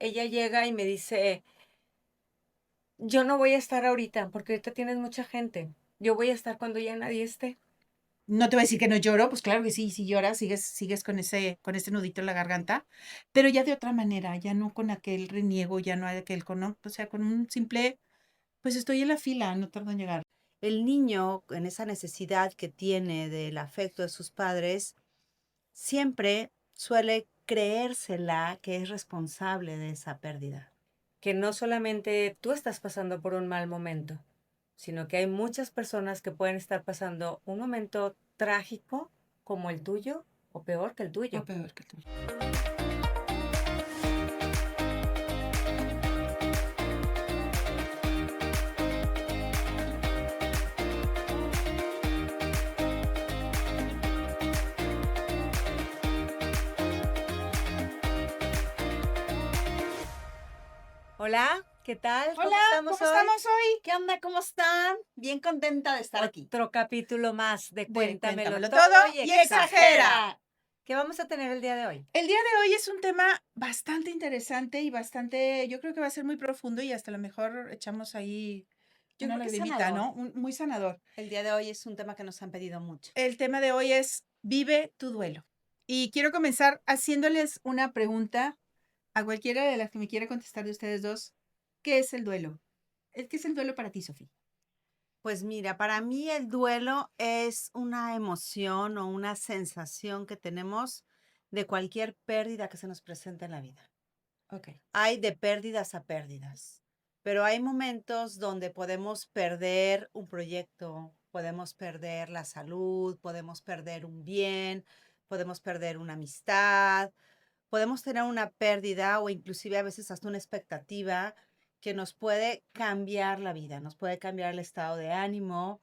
ella llega y me dice, yo no voy a estar ahorita porque ahorita tienes mucha gente. Yo voy a estar cuando ya nadie esté. No te voy a decir que no lloro, pues claro que sí, sí lloras, sigues con ese nudito en la garganta, pero ya de otra manera, ya no con aquel reniego, ya no hay aquel con, no, o sea, con un simple, pues estoy en la fila, no tardo en llegar. El niño, en esa necesidad que tiene del afecto de sus padres, siempre suele creérsela que es responsable de esa pérdida. Que no solamente tú estás pasando por un mal momento, sino que hay muchas personas que pueden estar pasando un momento trágico como el tuyo o peor que el O tuyo. peor que tú. Hola, ¿qué tal? ¿Cómo Hola, estamos ¿cómo hoy? estamos hoy? ¿Qué onda? ¿Cómo están? Bien contenta de estar aquí. Otro capítulo más de De Cuéntamelo cuéntamelo todo todo y y exagera. exagera. ¿Qué vamos a tener el día de hoy? El día de hoy es un tema bastante interesante y bastante, yo creo que va a ser muy profundo y hasta a lo mejor echamos ahí Yo una creo que es lagrimita, sanador. ¿no? Muy sanador. El día de hoy es un tema que nos han pedido mucho. El tema de hoy es vive tu duelo. Y quiero comenzar haciéndoles una pregunta a cualquiera de las que me quiera contestar de ustedes dos. ¿Qué es el duelo? ¿Qué es el duelo para ti, Sofía? Pues mira, para mí el duelo es una emoción o una sensación que tenemos de cualquier pérdida que se nos presenta en la vida. Ok. Hay de pérdidas a pérdidas, pero hay momentos donde podemos perder un proyecto, podemos perder la salud, podemos perder un bien, podemos perder una amistad, podemos tener una pérdida o inclusive a veces hasta una expectativa que nos puede cambiar la vida, nos puede cambiar el estado de ánimo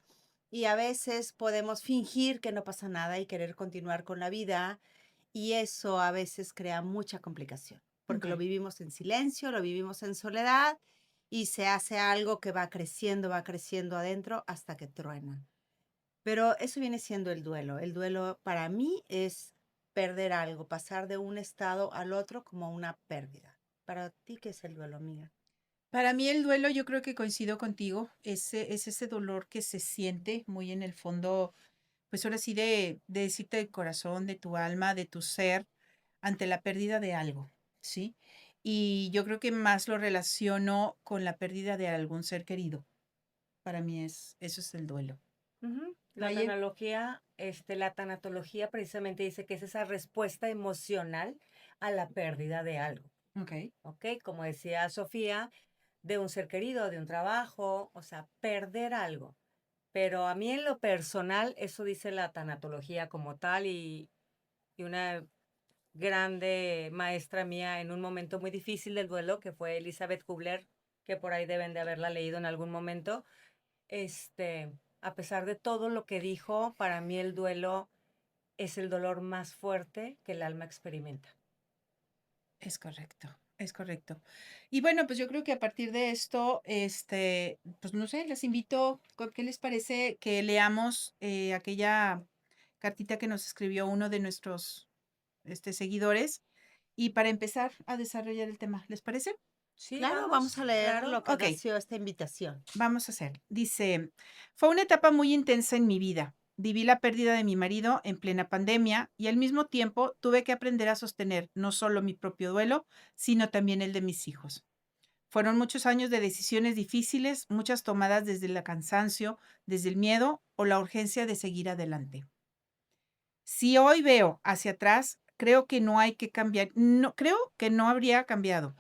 y a veces podemos fingir que no pasa nada y querer continuar con la vida y eso a veces crea mucha complicación, porque lo Ok. vivimos en silencio, lo vivimos en soledad y se hace algo que va creciendo adentro hasta que truena. Pero eso viene siendo el duelo. El duelo para mí es perder algo, pasar de un estado al otro como una pérdida. Para ti, ¿qué es el duelo, amiga? Para mí el duelo, yo creo que coincido contigo, es ese dolor que se siente muy en el fondo, pues ahora sí de decirte del corazón, de tu alma, de tu ser, ante la pérdida de algo, ¿sí? Y yo creo que más lo relaciono con la pérdida de algún ser querido. Para mí eso es el duelo. Ujú. Maye, La tanatología precisamente dice que es esa respuesta emocional a la pérdida de algo, ok, ¿ok? Como decía Sofía, de un ser querido, de un trabajo, o sea, perder algo. Pero a mí en lo personal, eso dice la tanatología como tal y una grande maestra mía en un momento muy difícil del duelo, que fue Elizabeth Kubler, que por ahí deben de haberla leído en algún momento. Este, a pesar de todo lo que dijo, para mí el duelo es el dolor más fuerte que el alma experimenta. es correcto, es correcto. Y bueno, pues yo creo que a partir de esto, pues no sé, les invito, ¿qué les parece que leamos aquella cartita que nos escribió uno de nuestros seguidores? Y para empezar a desarrollar el tema, ¿les parece? Sí, Claro, vamos vamos, a leer claro. lo que Ok, nació esta invitación. vamos a hacer. Dice, fue una etapa muy intensa en mi vida. Viví la pérdida de mi marido en plena pandemia y al mismo tiempo tuve que aprender a sostener no solo mi propio duelo, sino también el de mis hijos. Fueron muchos años de decisiones difíciles, muchas tomadas desde el cansancio, desde el miedo o la urgencia de seguir adelante. Si hoy veo hacia atrás, creo que no hay que cambiar, no, creo que no habría cambiado.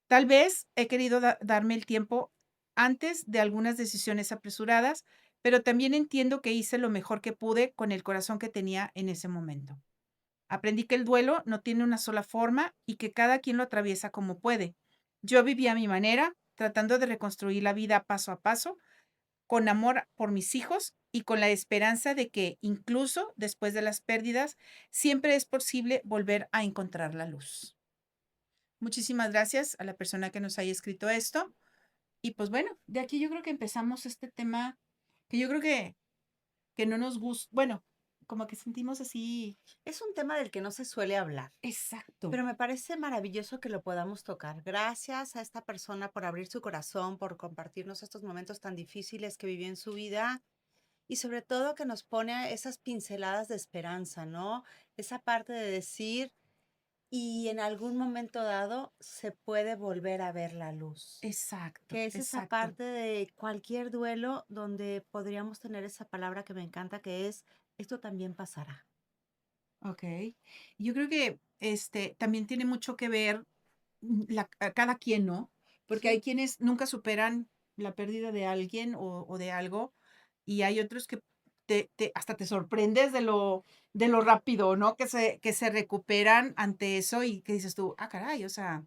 Tal vez he querido darme el tiempo antes de algunas decisiones apresuradas, pero también entiendo que hice lo mejor que pude con el corazón que tenía en ese momento. Aprendí que el duelo no tiene una sola forma y que cada quien lo atraviesa como puede. Yo viví a mi manera, tratando de reconstruir la vida paso a paso, con amor por mis hijos y con la esperanza de que incluso después de las pérdidas, siempre es posible volver a encontrar la luz. Muchísimas gracias a la persona que nos haya escrito esto. Y pues bueno, de aquí yo creo que empezamos este tema que yo creo que no nos gusta, bueno, como que sentimos así. Es un tema del que no se suele hablar, Exacto. pero me parece maravilloso que lo podamos tocar. Gracias a esta persona por abrir su corazón, por compartirnos estos momentos tan difíciles que vivió en su vida y sobre todo que nos pone esas pinceladas de esperanza, ¿no? Esa parte de decir, y en algún momento dado se puede volver a ver la luz. Exacto, Que es esa exacto. parte de cualquier duelo donde podríamos tener esa palabra que me encanta, que es, esto también pasará. Okey. Yo creo que, también tiene mucho que ver, a cada quien, ¿no? Porque hay Sí, quienes nunca superan la pérdida de alguien o de algo, y hay otros que te hasta te sorprendes de lo rápido, ¿no? Que se recuperan ante eso y que dices tú: "Ah, caray, o sea,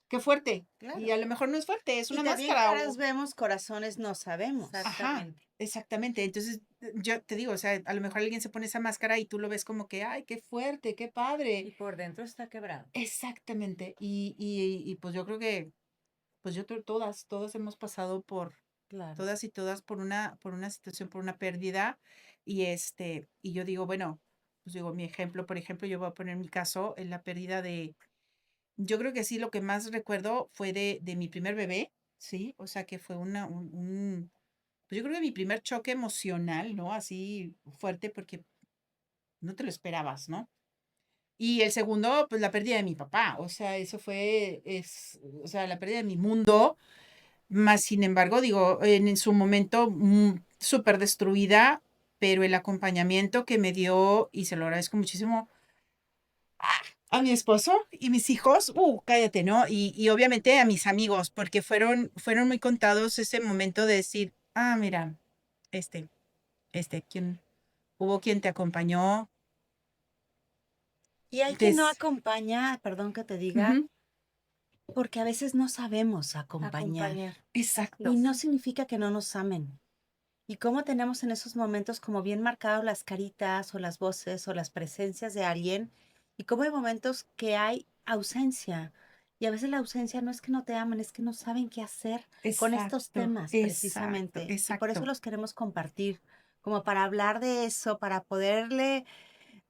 qué fuerte". Y claro. a lo mejor no es fuerte, es Y una también máscara caras o vemos, corazones no sabemos. ajá, Exactamente. exactamente. Entonces, yo te digo, o sea, a lo mejor alguien se pone esa máscara y tú lo ves como que: "Ay, qué fuerte, qué padre". Y por dentro está quebrado. Exactamente. Y pues yo creo que, pues yo creo todas hemos pasado por Claro. todas y todas por una situación, por una pérdida. Y yo digo, bueno, pues digo, mi ejemplo, por ejemplo, yo voy a poner mi caso en la pérdida yo creo que sí, lo que más recuerdo fue de mi primer bebé, ¿sí? O sea, que fue pues yo creo que mi primer choque emocional, ¿no? Así fuerte porque no te lo esperabas, ¿no? Y el segundo, pues, la pérdida de mi papá, o sea, eso o sea, la pérdida de mi mundo, más sin embargo, digo, en su momento, súper destruida, pero el acompañamiento que me dio, y se lo agradezco muchísimo a mi esposo y mis hijos, cállate, ¿no? Y obviamente a mis amigos, porque fueron muy contados ese momento de decir: "Ah, mira, este quien hubo quien te acompañó, Y hay quien no des". acompaña, perdón que te diga, Ujú, porque a veces no sabemos acompañar. Acompañar. Y exacto, no significa que no nos amen. Y cómo tenemos en esos momentos como bien marcados las caritas o las voces o las presencias de alguien. Y cómo hay momentos que hay ausencia. Y a veces la ausencia no es que no te aman, es que no saben qué hacer con estos exacto, temas exacto, precisamente. Y por eso exacto. los queremos compartir, como para hablar de eso, para poderle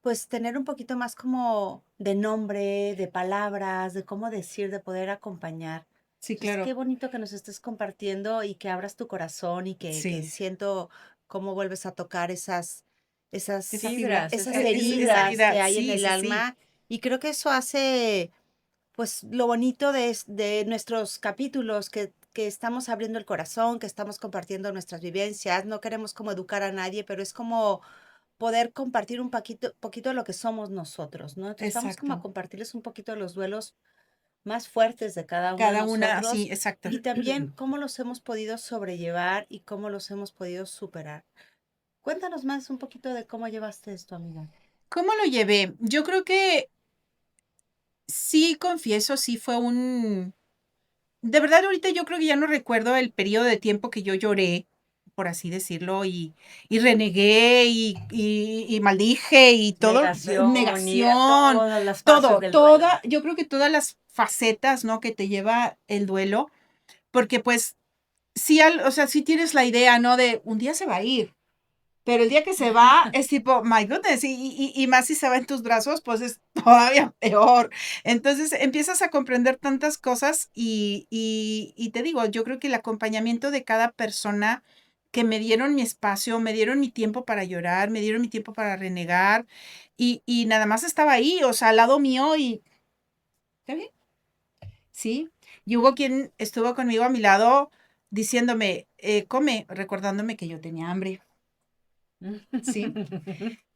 pues tener un poquito más como de nombre, de palabras, de cómo decir, de poder acompañar. Sí, Entonces, qué claro. bonito que nos estés compartiendo y que abras tu corazón y que Sí, siento cómo vuelves a tocar esa esas, fibra, Fibras, esas esas esa fibras. heridas herida, que hay en sí, el sí, sí, alma. Y creo que eso hace, pues, lo bonito de nuestros capítulos, que estamos abriendo el corazón, que estamos compartiendo nuestras vivencias. No queremos como educar a nadie, pero es como poder compartir un poquito de lo que somos nosotros, ¿no? Entonces, vamos como a exacto. compartirles un poquito de los duelos más fuertes de cada uno de Cada una, sí, nosotros exacto. y también cómo los hemos podido sobrellevar y cómo los hemos podido superar. Cuéntanos más un poquito de cómo llevaste esto, amiga. ¿Cómo lo llevé? Yo creo que sí, confieso, sí fue de verdad, ahorita yo creo que ya no recuerdo el periodo de tiempo que yo lloré, por así decirlo, y renegué, y maldije, y todo, Negación y a negación, todas las fases todo, del duelo. yo creo que todas las facetas, ¿no?, que te lleva el duelo, porque, pues, sí, o sea, sí tienes la idea, ¿no? De un día se va a ir, pero el día que se va es tipo, my goodness, y más si se va en tus brazos, pues es todavía peor. Entonces empiezas a comprender tantas cosas y te digo, yo creo que el acompañamiento de cada persona que me dieron mi espacio, me dieron mi tiempo para llorar, me dieron mi tiempo para renegar y nada más estaba ahí, o sea, al lado mío y, ¿está bien? Sí, y hubo quien estuvo conmigo a mi lado diciéndome, come, recordándome que yo tenía hambre, ¿sí?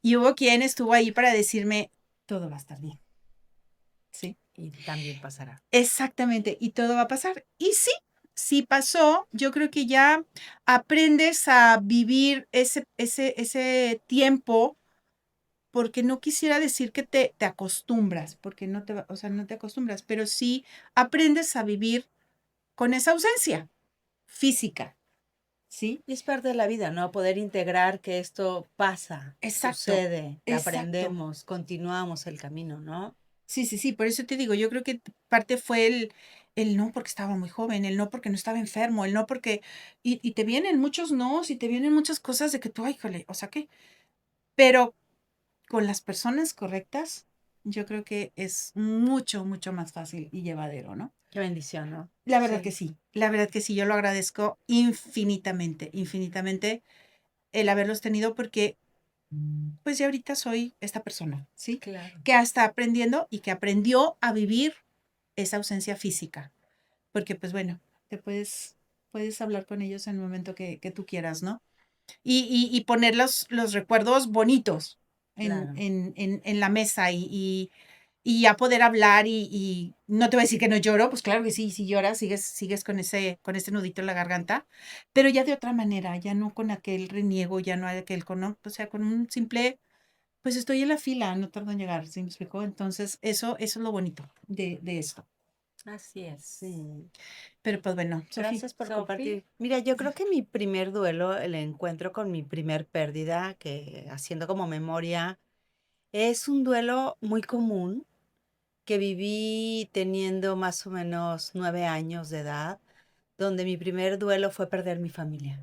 Y hubo quien estuvo ahí para decirme, todo va a estar bien, ¿sí? Y también pasará. Exactamente, y todo va a pasar. Y sí, sí pasó. Yo creo que ya aprendes a vivir ese tiempo, porque no quisiera decir que te acostumbras, porque no o sea, no te acostumbras, pero sí aprendes a vivir con esa ausencia física, ¿sí? Y es parte de la vida, ¿no? Poder integrar que esto pasa, Exacto, sucede, exacto. aprendemos, continuamos el camino, ¿no? Sí, sí, sí, por eso te digo, yo creo que parte fue el no porque estaba muy joven, el no porque no estaba enfermo, el no porque y te vienen muchos nos, y te vienen muchas cosas de que tú, ay, híjole, o sea, ¿qué? Pero con las personas correctas, yo creo que es mucho, mucho más fácil y llevadero, ¿no? Qué bendición, ¿no? La verdad Sí. que sí, la verdad que sí, yo lo agradezco infinitamente, infinitamente el haberlos tenido porque pues ya ahorita soy esta persona, ¿sí? Claro. Que está aprendiendo y que aprendió a vivir esa ausencia física, porque pues bueno, puedes hablar con ellos en el momento que tú quieras, ¿no? Y poner los recuerdos bonitos Claro. en la mesa y ya poder hablar y no te voy a decir que no lloro, pues claro que sí, si lloras, sigues con ese nudito en la garganta, pero ya de otra manera, ya no con aquel reniego, ya no aquel con, no, o sea, con un simple, pues estoy en la fila, no tardo en llegar, ¿sí me explicó? Entonces, eso es lo bonito de esto. Así es. Sí. Pero pues bueno, Sofi, Gracias por Sofi. compartir. Mira, yo creo que mi primer duelo, el encuentro con mi primer pérdida, que haciendo como memoria, es un duelo muy común que viví teniendo más o menos 9 años de edad, donde mi primer duelo fue perder mi familia.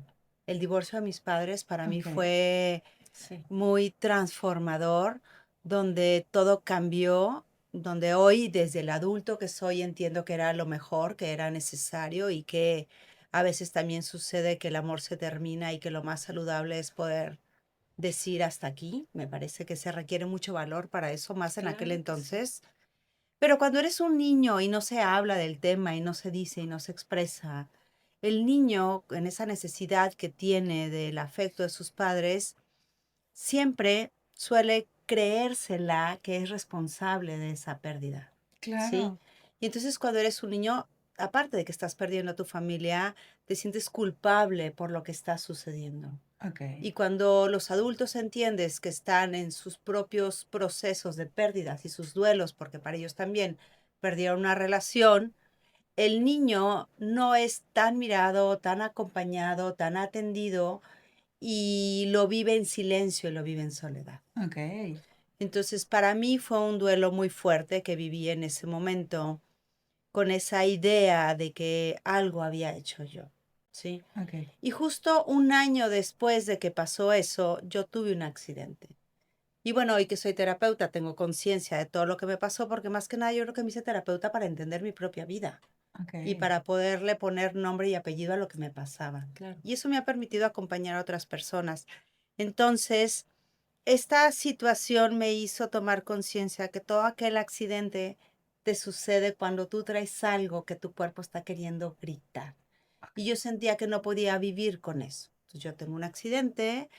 El divorcio de mis padres para mí ok, fue Sí. muy transformador, donde todo cambió, donde hoy desde el adulto que soy entiendo que era lo mejor, que era necesario y que a veces también sucede que el amor se termina y que lo más saludable es poder decir hasta aquí. Me parece que se requiere mucho valor para eso, más en aquel Claro que sí. entonces. Pero cuando eres un niño y no se habla del tema y no se dice y no se expresa, el niño en esa necesidad que tiene del afecto de sus padres, siempre suele creérsela que es responsable de esa pérdida, ¿sí? claro, Y entonces cuando eres un niño, aparte de que estás perdiendo a tu familia, te sientes culpable por lo que está sucediendo. ok, Y cuando los adultos entiendes que están en sus propios procesos de pérdidas y sus duelos, porque para ellos también perdieron una relación, el niño no es tan mirado, tan acompañado, tan atendido y lo vive en silencio y lo vive en soledad. ok, Entonces, para mí fue un duelo muy fuerte que viví en ese momento con esa idea de que algo había hecho yo, ¿sí? ok, Y justo un año después de que pasó eso, yo tuve un accidente. Y bueno, hoy que soy terapeuta, tengo conciencia de todo lo que me pasó, porque más que nada yo creo que me hice terapeuta para entender mi propia vida y ok. para poderle poner nombre y apellido a lo que me pasaba. Claro. Y eso me ha permitido acompañar a otras personas. Entonces, esta situación me hizo tomar conciencia que todo aquel accidente te sucede cuando tú traes algo que tu cuerpo está queriendo gritar. Y yo sentía que no podía vivir con eso. Entonces yo tengo un accidente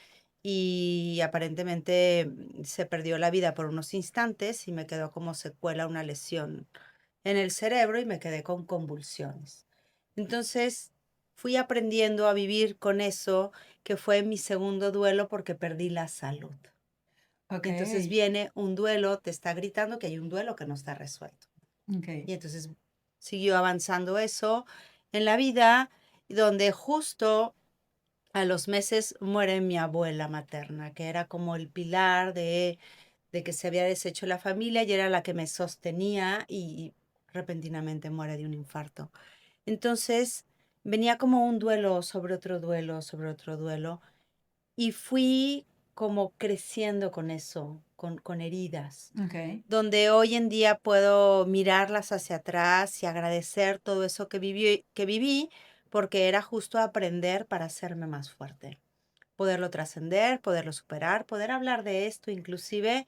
y aparentemente se perdió la vida por unos instantes y me quedó como secuela una lesión en el cerebro y me quedé con convulsiones. Entonces fui aprendiendo a vivir con eso, que fue mi segundo duelo porque perdí la salud. Y entonces Ok, viene un duelo, te está gritando que hay un duelo que no está resuelto. ok, Y entonces siguió avanzando eso en la vida, donde justo a los meses muere mi abuela materna, que era como el pilar de que se había deshecho la familia y era la que me sostenía y repentinamente muere de un infarto. Entonces venía como un duelo sobre otro duelo, sobre otro duelo, y fui como creciendo con eso, con heridas ok. donde hoy en día puedo mirarlas hacia atrás y agradecer todo eso que viví, porque era justo aprender para hacerme más fuerte, poderlo trascender, poderlo superar, poder hablar de esto inclusive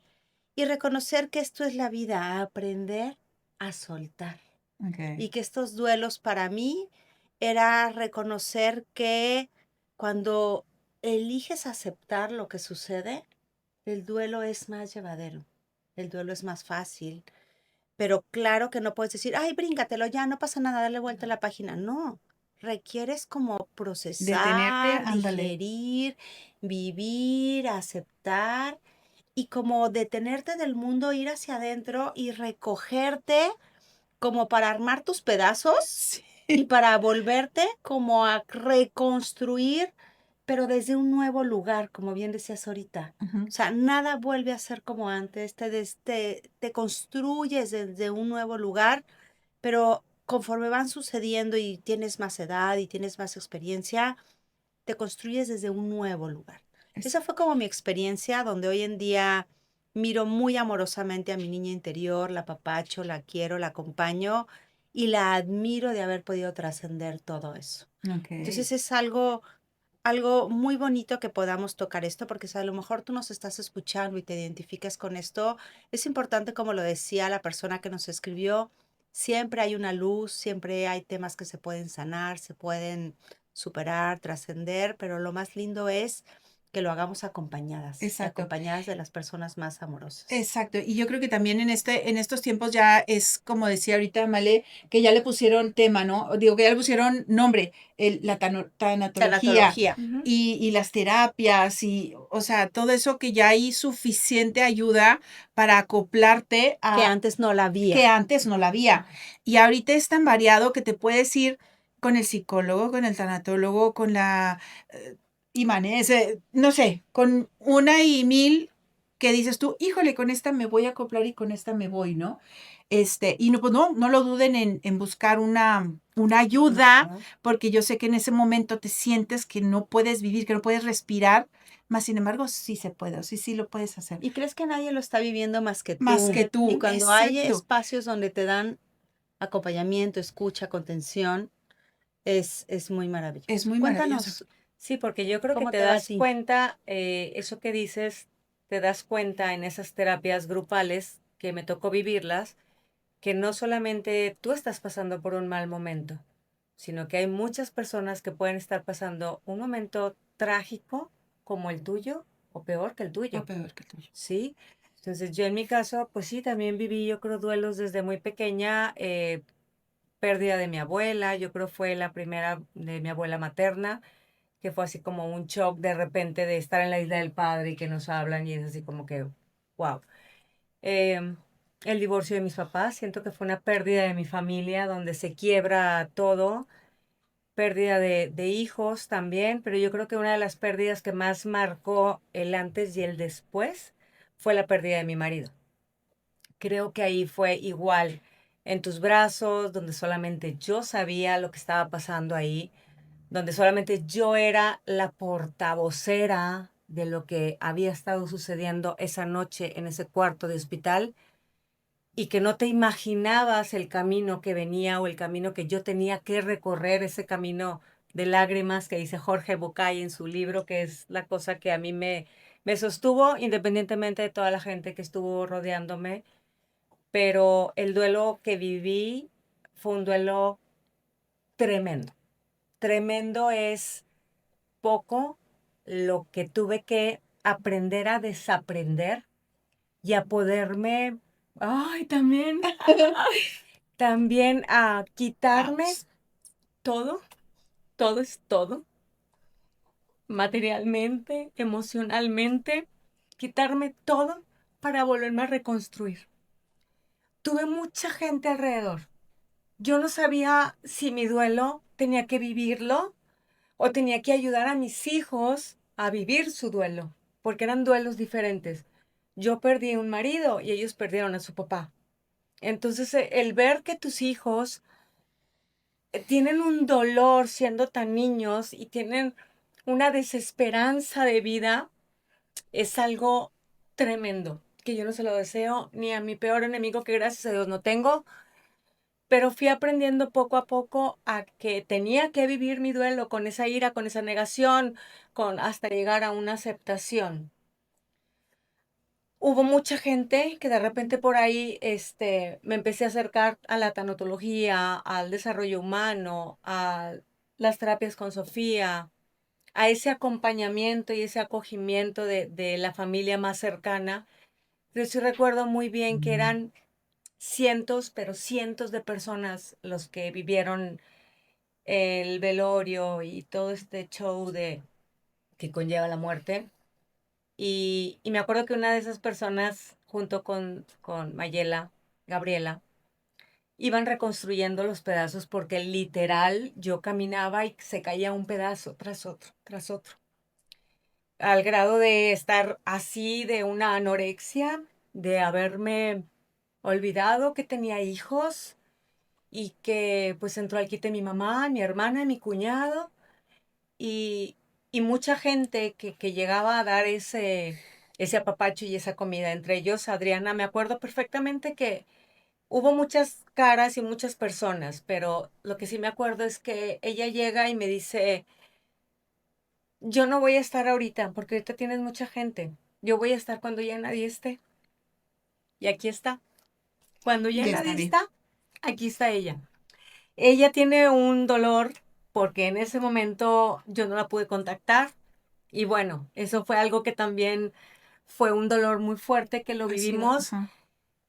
y reconocer que esto es la vida, aprender a soltar. Okay, Y que estos duelos para mí era reconocer que cuando eliges aceptar lo que sucede, el duelo es más llevadero, el duelo es más fácil, pero claro que no puedes decir, ay, bríncatelo, ya no pasa nada, dale vuelta a la página. No, requieres como detenerte, procesar, ándale. digerir, vivir, aceptar y como detenerte del mundo, ir hacia adentro y recogerte como para armar tus pedazos Sí. y para volverte como a reconstruir, pero desde un nuevo lugar, como bien decías ahorita. O Ujú. sea, nada vuelve a ser como antes, te construyes desde un nuevo lugar, pero conforme van sucediendo y tienes más edad y tienes más experiencia, te construyes desde un nuevo lugar. Es- Esa fue como mi experiencia, donde hoy en día miro muy amorosamente a mi niña interior, la apapacho, la quiero, la acompaño y la admiro de haber podido trascender todo eso. Ok. Entonces es algo muy bonito que podamos tocar esto, porque si a lo mejor tú nos estás escuchando y te identificas con esto, es importante, como lo decía la persona que nos escribió, siempre hay una luz, siempre hay temas que se pueden sanar, se pueden superar, trascender, pero lo más lindo es que lo hagamos acompañadas y Exacto. acompañadas de las personas más amorosas. Exacto, y yo creo que también en estos tiempos ya es como decía ahorita Male, que ya le pusieron tema, ¿no? Digo que ya le pusieron nombre, la tanatología Tanatología. Ujú. y las terapias y, o sea, todo eso que ya hay suficiente ayuda para acoplarte Que a antes no la que había. antes no la había. Y ahorita es tan variado que te puedes ir con el psicólogo, con el tanatólogo, con la Imanes, no sé, con una y mil que dices tú, híjole, con esta me voy a acoplar y con esta me voy, ¿no? Y no, pues no lo duden en buscar una ayuda, Ajá. porque yo sé que en ese momento te sientes que no puedes vivir, que no puedes respirar, más sin embargo, sí se puede, o sí lo puedes hacer. Y crees que nadie lo está viviendo más que Más tú. que Y tú, cuando hay exacto. espacios donde te dan acompañamiento, escucha, contención, es muy Es maravilloso. muy maravilloso. Cuéntanos, Sí, porque yo creo que ¿cómo te te va a das ti? cuenta, eso que dices, te das cuenta en esas terapias grupales que me tocó vivirlas, que no solamente tú estás pasando por un mal momento, sino que hay muchas personas que pueden estar pasando un momento trágico como el tuyo o peor que el O tuyo, peor que el tuyo. ¿sí? Entonces yo en mi caso, pues sí, también viví, yo creo, duelos desde muy pequeña, pérdida de mi abuela, yo creo fue la primera de mi abuela materna, que fue así como un shock de repente de estar en la isla del padre y que nos hablan y es así como que, wow. El divorcio de mis papás, siento que fue una pérdida de mi familia donde se quiebra todo, pérdida de hijos también, pero yo creo que una de las pérdidas que más marcó el antes y el después fue la pérdida de mi marido. Creo que ahí fue igual en tus brazos, donde solamente yo sabía lo que estaba pasando ahí, donde solamente yo era la portavocera de lo que había estado sucediendo esa noche en ese cuarto de hospital y que no te imaginabas el camino que venía o el camino que yo tenía que recorrer, ese camino de lágrimas que dice Jorge Bucay en su libro, que es la cosa que a mí me sostuvo independientemente de toda la gente que estuvo rodeándome, pero el duelo que viví fue un duelo tremendo. Tremendo es poco lo que tuve que aprender a desaprender y a poderme, ay, también, también a quitarme Ouch. todo, todo es todo, materialmente, emocionalmente, quitarme todo para volverme a reconstruir. Tuve mucha gente alrededor. Yo no sabía si mi duelo tenía que vivirlo o tenía que ayudar a mis hijos a vivir su duelo, porque eran duelos diferentes. Yo perdí un marido y ellos perdieron a su papá. Entonces, el ver que tus hijos tienen un dolor siendo tan niños y tienen una desesperanza de vida es algo tremendo, que yo no se lo deseo ni a mi peor enemigo, que gracias a Dios no tengo, pero fui aprendiendo poco a poco a que tenía que vivir mi duelo con esa ira, con esa negación, con hasta llegar a una aceptación. Hubo mucha gente que de repente por ahí me empecé a acercar a la tanatología, al desarrollo humano, a las terapias con Sofía, a ese acompañamiento y ese acogimiento de la familia más cercana. Yo sí recuerdo muy bien que eran cientos, pero cientos de personas los que vivieron el velorio y todo este show de que conlleva la muerte. Y me acuerdo que una de esas personas, junto con Mayela, Gabriela, iban reconstruyendo los pedazos porque literal yo caminaba y se caía un pedazo tras otro, tras otro. Al grado de estar así de una anorexia, de haberme olvidado que tenía hijos y que pues entró al quite mi mamá, mi hermana, mi cuñado y, y mucha gente que llegaba a dar ese apapacho y esa comida. Entre ellos, Adriana, me acuerdo perfectamente que hubo muchas caras y muchas personas, pero lo que sí me acuerdo es que ella llega y me dice, yo no voy a estar ahorita porque ahorita tienes mucha gente. Yo voy a estar cuando ya nadie esté. Y aquí está. Cuando ya Ya nadie está bien. está, aquí está ella. Ella tiene un dolor porque en ese momento yo no la pude contactar. Y bueno, eso fue algo que también fue un dolor muy fuerte que lo Ha sido, vivimos, ajá.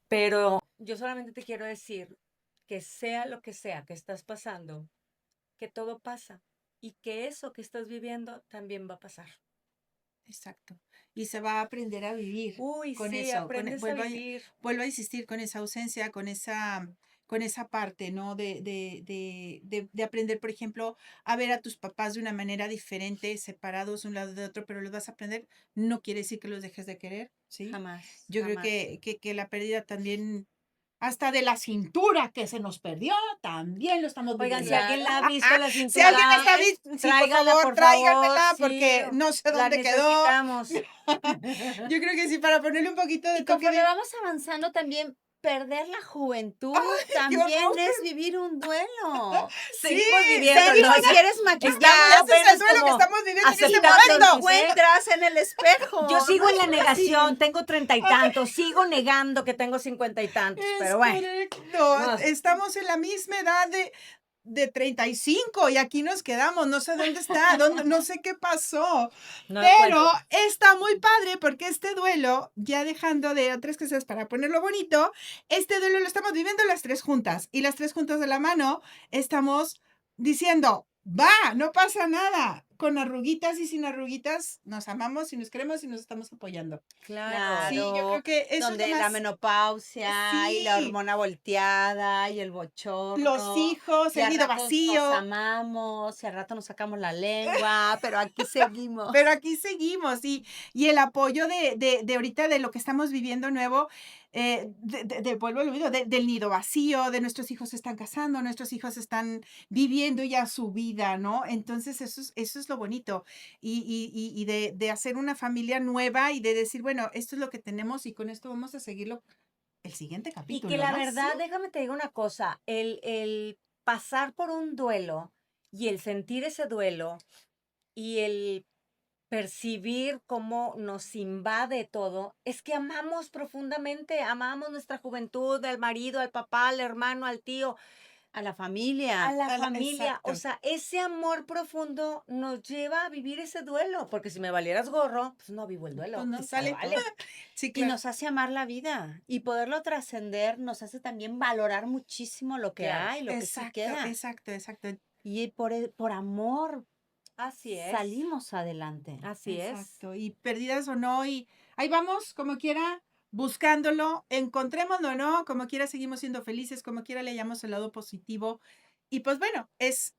pero yo solamente te quiero decir que sea lo que sea que estás pasando, que todo pasa y que eso que estás viviendo también va a pasar. Exacto. Y se va a aprender a vivir Uy, con sí, eso. aprendes a vivir. Vuelvo a insistir con esa ausencia, con esa parte, ¿no? De aprender, por ejemplo, a ver a tus papás de una manera diferente, separados de un lado de otro, pero los vas a aprender. No quiere decir que los dejes de querer, ¿sí? Jamás, Yo creo jamás. que la pérdida también, hasta de la cintura que se nos perdió, también lo estamos Oigan, si viviendo. alguien la ha visto la Si alguien cintura, está sí, por tráigala, favor, por favor. tráiganmela Sí, porque no sé la dónde quedó. necesitamos. Yo creo que sí, para ponerle un poquito de Y toque conforme de vamos avanzando, también perder la juventud ¡qué también horror! es vivir un duelo. Sí, Seguimos viviéndolo. Seguimos O sea, y eres estamos maquillar. ese es el apenas duelo que como estamos viviendo en este aceptándonos, Y no te momento. ¿eh? encuentras en el espejo. Yo sigo No en la es negación, fácil. tengo 30 y tantos, sigo negando que tengo 50 y tantos, Es pero bueno, correcto. no, Estamos en la misma edad de 35 y aquí nos quedamos. No sé dónde está, no sé qué pasó. no lo Pero cuento. está muy padre porque este duelo, ya dejando de otras cosas para ponerlo bonito, este duelo lo estamos viviendo las tres juntas. Y las tres juntas de la mano estamos diciendo, va, no pasa nada. Con arruguitas y sin arruguitas, nos amamos y nos queremos y nos estamos apoyando. Claro. Sí, yo creo Claro, que eso es lo donde la más... menopausia y la Sí, hormona volteada y el los bochorno, hijos, y el al nido rato nos vacío. amamos, y al rato nos sacamos la lengua, pero aquí seguimos. Pero aquí seguimos y el apoyo de ahorita de lo que estamos viviendo nuevo, vuelvo a lo mismo, del nido vacío, de nuestros hijos se están casando, nuestros hijos están viviendo ya su vida, ¿no? Entonces eso es lo bonito y de hacer una familia nueva y de decir, bueno, esto es lo que tenemos y con esto vamos a seguirlo el siguiente Y que capítulo, la ¿no? Sí. verdad, déjame te digo una cosa, el pasar por un duelo y el sentir ese duelo y el percibir cómo nos invade todo, es que amamos profundamente, amamos nuestra juventud, al marido, al papá, al hermano, al tío, A la a familia. la familia. O Exacto. sea, ese amor profundo nos lleva a vivir ese duelo, porque si me valieras gorro, pues no vivo el Pues duelo, no, me sale. vale. Sí, Y claro. nos hace amar la vida y poderlo trascender nos hace también valorar muchísimo lo que Claro. hay, lo que sí Exacto, queda. exacto, exacto. Y por amor Así es, salimos adelante. así es. Exacto, y perdidas o no, y ahí vamos, como quiera, buscándolo, encontrémoslo o no, como quiera seguimos siendo felices, como quiera le hallamos el lado positivo. Y pues bueno, es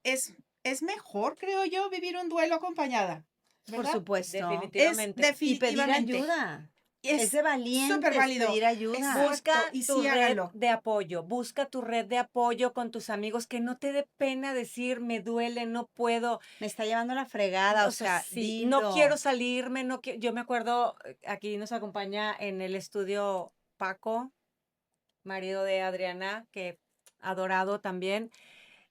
mejor, creo yo, vivir un duelo acompañada, Por ¿verdad? supuesto. Es Definitivamente. Y pedir definitivamente, ayuda. Es es de súper valientes válido. pedir ayuda. Busca Exacto, y tu sí red háganlo. de apoyo, busca tu red de apoyo con tus amigos, que no te dé pena decir, me duele, no puedo, Me está llevando la fregada, o o sea, sea, sí, no quiero dilo. salirme, no quiero, yo me acuerdo, aquí nos acompaña en el estudio Paco, marido de Adriana, que adorado también,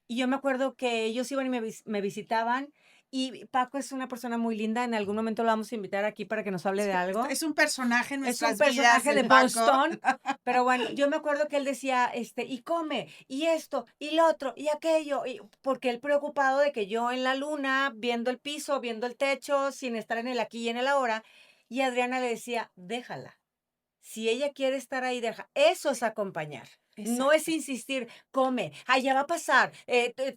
y yo me acuerdo que ellos iban y me visitaban, y Paco es una persona muy linda, en algún momento lo vamos a invitar aquí para que nos hable de algo. Es un personaje en Es un nuestras vidas, personaje de el Paco. Boston, pero bueno, yo me acuerdo que él decía, y come, y esto, y lo otro, y aquello, y porque él preocupado de que yo en la luna, viendo el piso, viendo el techo, sin estar en el aquí y en el ahora, y Adriana le decía, déjala. Si ella quiere estar ahí, deja. Eso es acompañar. No es Exacto. insistir, come, ya va a pasar,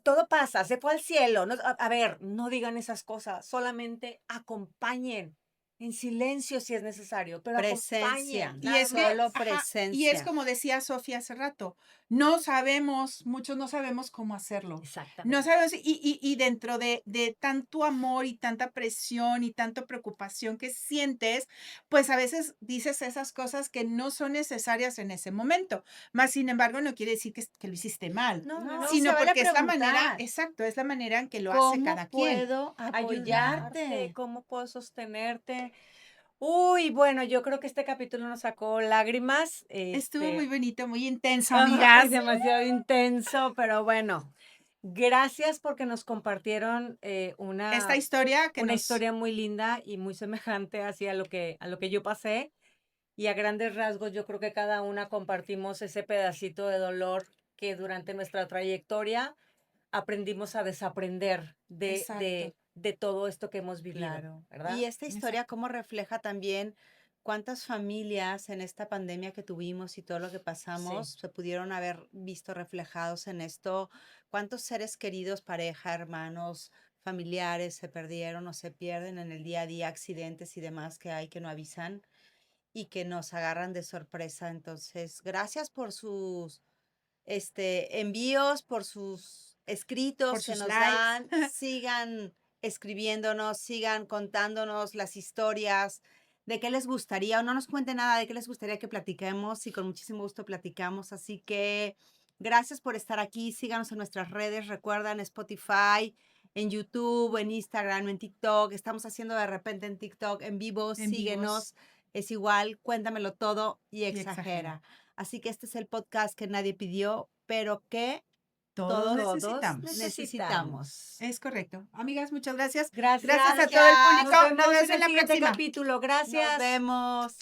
todo pasa, se fue al cielo. A ver, no digan esas cosas, solamente acompañen en silencio si es necesario, pero Presencia, acompañen, Y nada es que, solo más. ajá, y es presencia. como decía Sofía hace rato, no sabemos, muchos no sabemos cómo hacerlo. No Exactamente. sabemos, y dentro de tanto amor y tanta presión y tanta preocupación que sientes, pues a veces dices esas cosas que no son necesarias en ese momento. Más sin embargo, no quiere decir que lo hiciste mal, No, no, No, no. y se sino vale porque es la manera, preguntar, exacto, es la manera en que lo hace ¿cómo cada quien. puedo Ayudarte, apoyarte? cómo puedo sostenerte. Uy, bueno, yo creo que este capítulo nos sacó lágrimas. Estuvo muy bonito, muy intenso, Ay, amigas. demasiado intenso, pero bueno, gracias porque nos compartieron Esta historia que una nos... historia muy linda y muy semejante hacia a lo que yo pasé. Y a grandes rasgos, yo creo que cada una compartimos ese pedacito de dolor que durante nuestra trayectoria aprendimos a desaprender Exacto, de todo esto que hemos vivido, Claro. Y ¿verdad? esta historia, exacto. ¿cómo refleja también cuántas familias en esta pandemia que tuvimos y todo lo que Sí, pasamos se pudieron haber visto reflejados en esto? ¿Cuántos seres queridos, pareja, hermanos, familiares se perdieron o se pierden en el día a día, accidentes y demás que hay que no avisan y que nos agarran de sorpresa? Entonces, gracias por sus envíos, por sus Por escritos que sus nos likes. dan. Sigan escribiéndonos, sigan contándonos las historias de qué les gustaría o no nos cuenten nada de qué les gustaría que platiquemos y con muchísimo gusto platicamos. Así que gracias por estar aquí. Síganos en nuestras redes. Recuerdan Spotify, en YouTube, en Instagram, en TikTok. Estamos haciendo de repente en TikTok en vivo. En vivos Síguenos. Es igual, cuéntamelo todo y y exagera. exagera. Así que este es el podcast que nadie pidió, pero que Todos todos todos necesitamos. necesitamos. necesitamos. Es correcto. Amigas, muchas gracias. Gracias. Gracias a todo el Gracias. público. Nos Nos vemos vemos en en el la siguiente próxima. capítulo. Nos Gracias. vemos.